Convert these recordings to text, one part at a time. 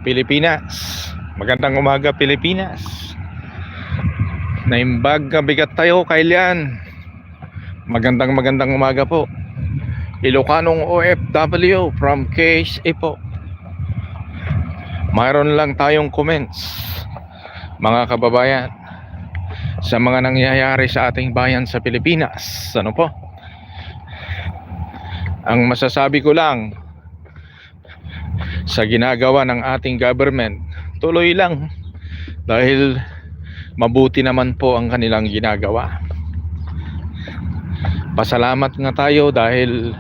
Pilipinas. Magandang umaga, Pilipinas. Naimbag bigat tayo, kailan. Magandang umaga po. Ilocanong OFW from KSA po. Mayroon lang tayong comments, mga kababayan, sa mga nangyayari sa ating bayan sa Pilipinas. Ano po? Ang masasabi ko lang, sa ginagawa ng ating government, tuloy lang, dahil mabuti naman po ang kanilang ginagawa. Pasalamat nga tayo dahil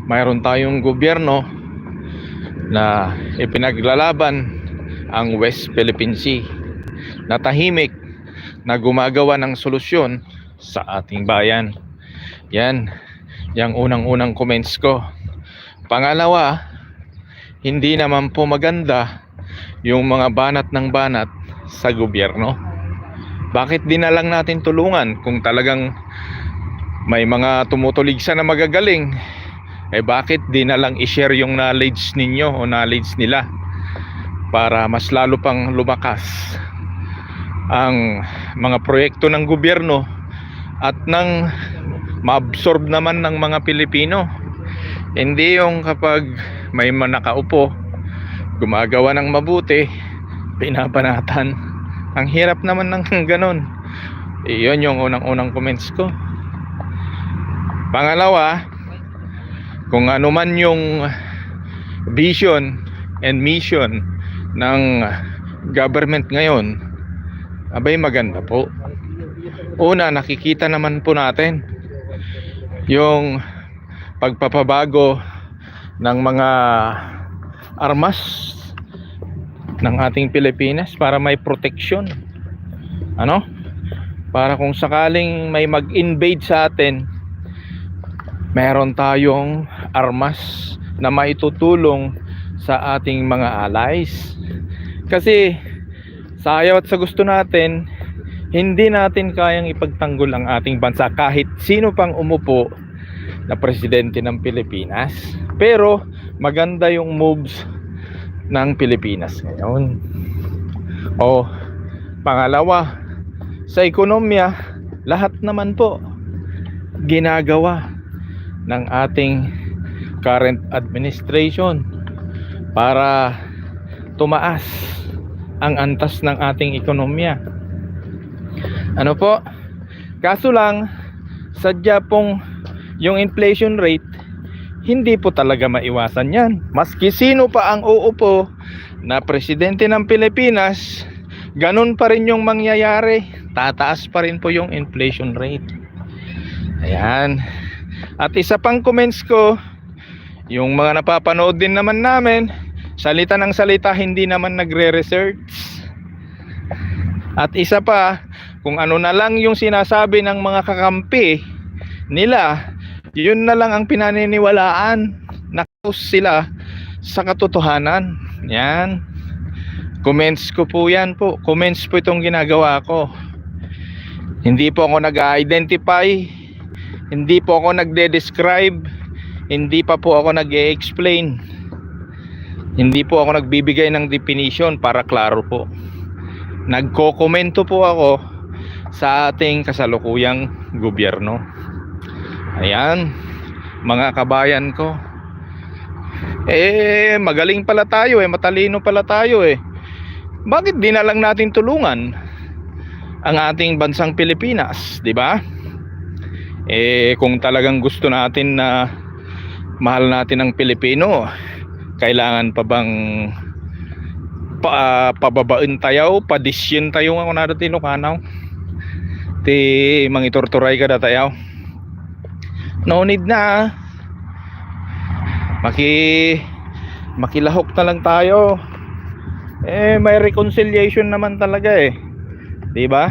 mayroon tayong gobyerno na ipinaglalaban ang West Philippine Sea, na tahimik, na gumagawa ng solusyon sa ating bayan. Yan, yung unang comments ko. Pangalawa, hindi naman po maganda yung mga banat ng banat sa gobyerno. Bakit di na lang natin tulungan? Kung talagang may mga tumutuligsa na magagaling, bakit di na lang i-share yung knowledge ninyo o knowledge nila para mas lalo pang lumakas ang mga proyekto ng gobyerno at nang ma-absorb naman ng mga Pilipino. Hindi yung kapag may nakaupo, gumagawa ng mabuti, pinapanatan. Ang hirap naman ng ganun. Iyon yung unang comments ko. Pangalawa, kung ano man yung vision and mission ng government ngayon, abay maganda po. Una, nakikita naman po natin yung pagpapabago ng mga armas ng ating Pilipinas para may proteksyon. Para kung sakaling may mag-invade sa atin, meron tayong armas na maitutulong sa ating mga allies. Kasi sa ayaw at sa gusto natin, hindi natin kayang ipagtanggol ang ating bansa kahit sino pang umupo na presidente ng Pilipinas. Pero maganda yung moves ng Pilipinas ngayon. Pangalawa, sa ekonomiya, lahat naman po ginagawa ng ating current administration para tumaas ang antas ng ating ekonomiya. Kaso lang, sadya pong yung inflation rate, hindi po talaga maiwasan yan. Maski sino pa ang uupo na presidente ng Pilipinas, ganun pa rin yung mangyayari. Tataas pa rin po yung inflation rate. Ayan. At isa pang comments ko, yung mga napapanood din naman namin, salita ng salita, hindi naman nagre-research. At isa pa, kung ano na lang yung sinasabi ng mga kakampi nila, yun na lang ang pinaniniwalaan. Nakus sila sa katotohanan. Yan. Comments ko po yan po. Comments po itong ginagawa ko. Hindi po ako nag-identify. Hindi po ako nagde-describe. Hindi pa po ako nag-e-explain. Hindi po ako nagbibigay ng definition para klaro po. Nagko-komento po ako sa ating kasalukuyang gobyerno. Ayan, mga kabayan ko. Magaling pala tayo, matalino pala tayo. Bakit di na lang natin tulungan ang ating bansang Pilipinas, di ba? Kung talagang gusto natin na mahal natin ang Pilipino, kailangan pa bang pababain tayo, padisyin tayo nga kunado tinukanaw? Ti mangitorturay ka da tayo. No need na. Makilahok na lang tayo. May reconciliation naman talaga di ba?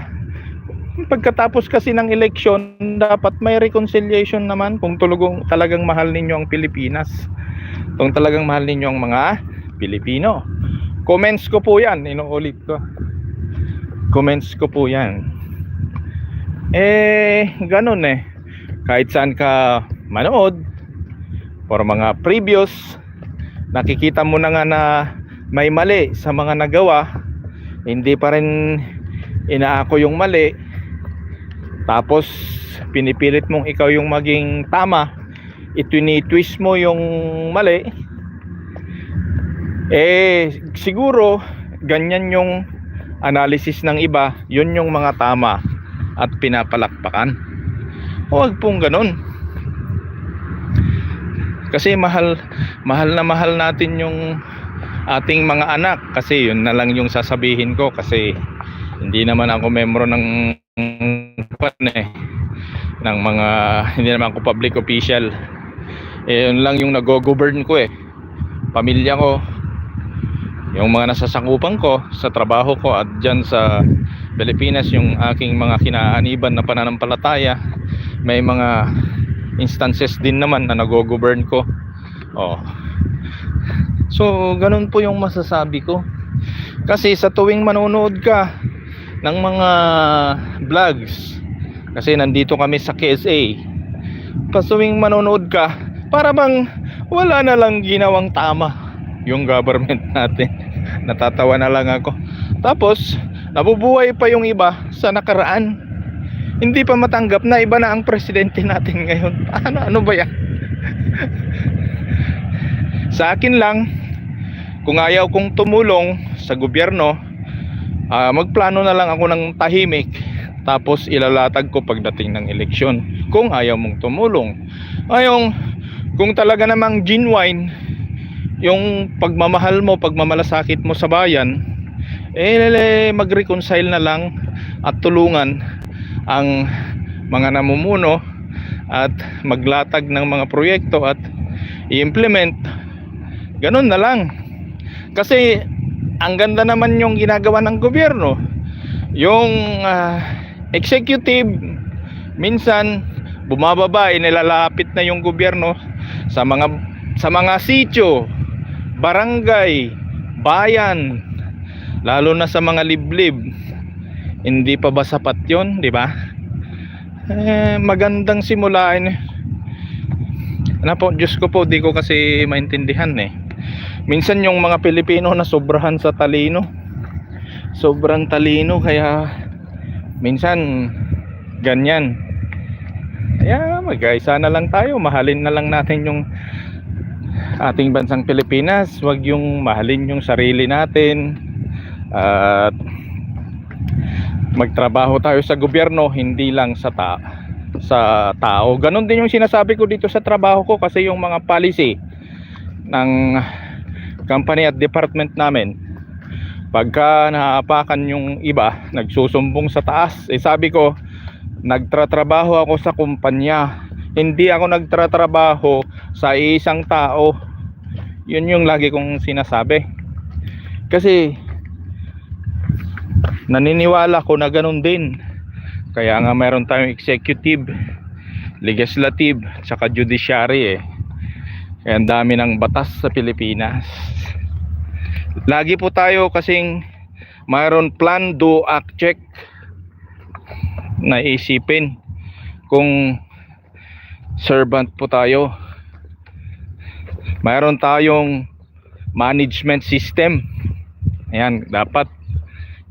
Pagkatapos kasi ng eleksyon, dapat may reconciliation naman kung talagang mahal ninyo ang Pilipinas. Kung talagang mahal ninyo ang mga Pilipino. Comments ko po yan, inuulit ko. Comments ko po yan. Ganun kahit saan ka manood or mga previous, nakikita mo na nga na may mali sa mga nagawa, hindi pa rin inaako yung mali, tapos pinipilit mong ikaw yung maging tama, itwist mo yung mali, siguro ganyan yung analysis ng iba, yun yung mga tama at pinapalakpakan. Huwag pong ganun, kasi mahal natin yung ating mga anak. Kasi yun na lang yung sasabihin ko, kasi hindi naman ako membro ng mga, hindi naman ako public official. Yun lang yung nag-govern ko pamilya ko, yung mga nasasakupan ko sa trabaho ko at dyan sa Pilipinas, yung aking mga kinaaniban na pananampalataya. May mga instances din naman na nag-govern ko. So ganun po yung masasabi ko. Kasi sa tuwing manonood ka ng mga vlogs, kasi nandito kami sa KSA, tuwing manonood ka, para bang wala na lang ginawang tama yung government natin. Natatawa na lang ako. Tapos nabubuhay pa yung iba sa nakaraan. Hindi pa matanggap na iba na ang presidente natin ngayon. Ano ba yan? Sa akin lang, kung ayaw kong tumulong sa gobyerno, magplano na lang ako ng tahimik, tapos ilalatag ko pagdating ng eleksyon. Kung ayaw mong tumulong, kung talaga namang genuine yung pagmamahal mo, pagmamalasakit mo sa bayan, mag-reconcile na lang at tulungan ang mga namumuno at maglatag ng mga proyekto at i-implement. Ganun na lang. Kasi ang ganda naman yung ginagawa ng gobyerno. Yung executive minsan bumababa, nilalapit na yung gobyerno sa mga sitio, barangay, bayan, lalo na sa mga liblib. Hindi pa ba sapat yun, di ba? Magandang simulain. Diyos ko po, di ko kasi maintindihan Minsan yung mga Pilipino na sobrahan sa talino, sobrang talino, kaya minsan ganyan. Kaya mag-isa na lang tayo, mahalin na lang natin yung ating bansang Pilipinas. Huwag yung mahalin yung sarili natin, at magtrabaho tayo sa gobyerno, hindi lang sa tao. Ganon din yung sinasabi ko dito sa trabaho ko, kasi yung mga policy ng company at department namin, pagka naapakan yung iba, nagsusumbong sa taas, sabi ko, nagtratrabaho ako sa kumpanya, hindi ako nagtratrabaho sa isang tao. Yun yung lagi kong sinasabi, kasi naniniwala ko na ganun din. Kaya nga mayroon tayong executive, legislative, saka judiciary Kaya ang dami ng batas sa Pilipinas. Lagi po tayo kasing mayroon plan, do, act, check na isipin kung servant po tayo. Mayroon tayong management system. Ayan, dapat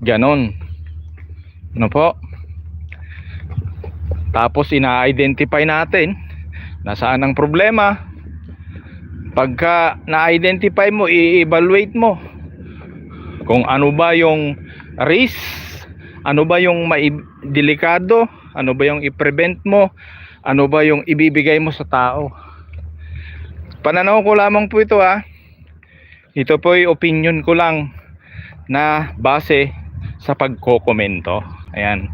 ganon. Ano po? Tapos ina-identify natin nasaan ang problema. Pagka na-identify mo, i-evaluate mo kung ano ba yung risk, ano ba yung delikado, ano ba yung i-prevent mo, ano ba yung ibibigay mo sa tao. Pananaw ko lamang po ito Ito po yung opinion ko lang na base sa pagko-komento. Ayan.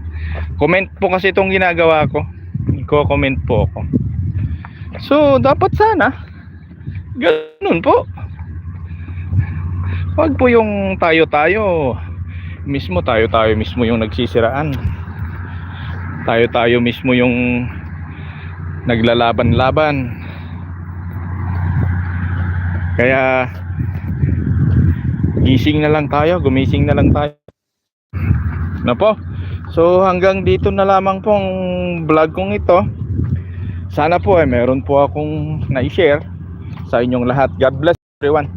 Comment po kasi itong ginagawa ko. Nagko-comment po ako. So, dapat sana ganun po. Wag po yung tayo-tayo mismo yung nagsisiraan. Tayo mismo yung naglalaban-laban. Kaya gumising na lang tayo. Na po. So hanggang dito na lamang pong vlog kong ito. Sana po meron po akong na-share sa inyong lahat. God bless everyone.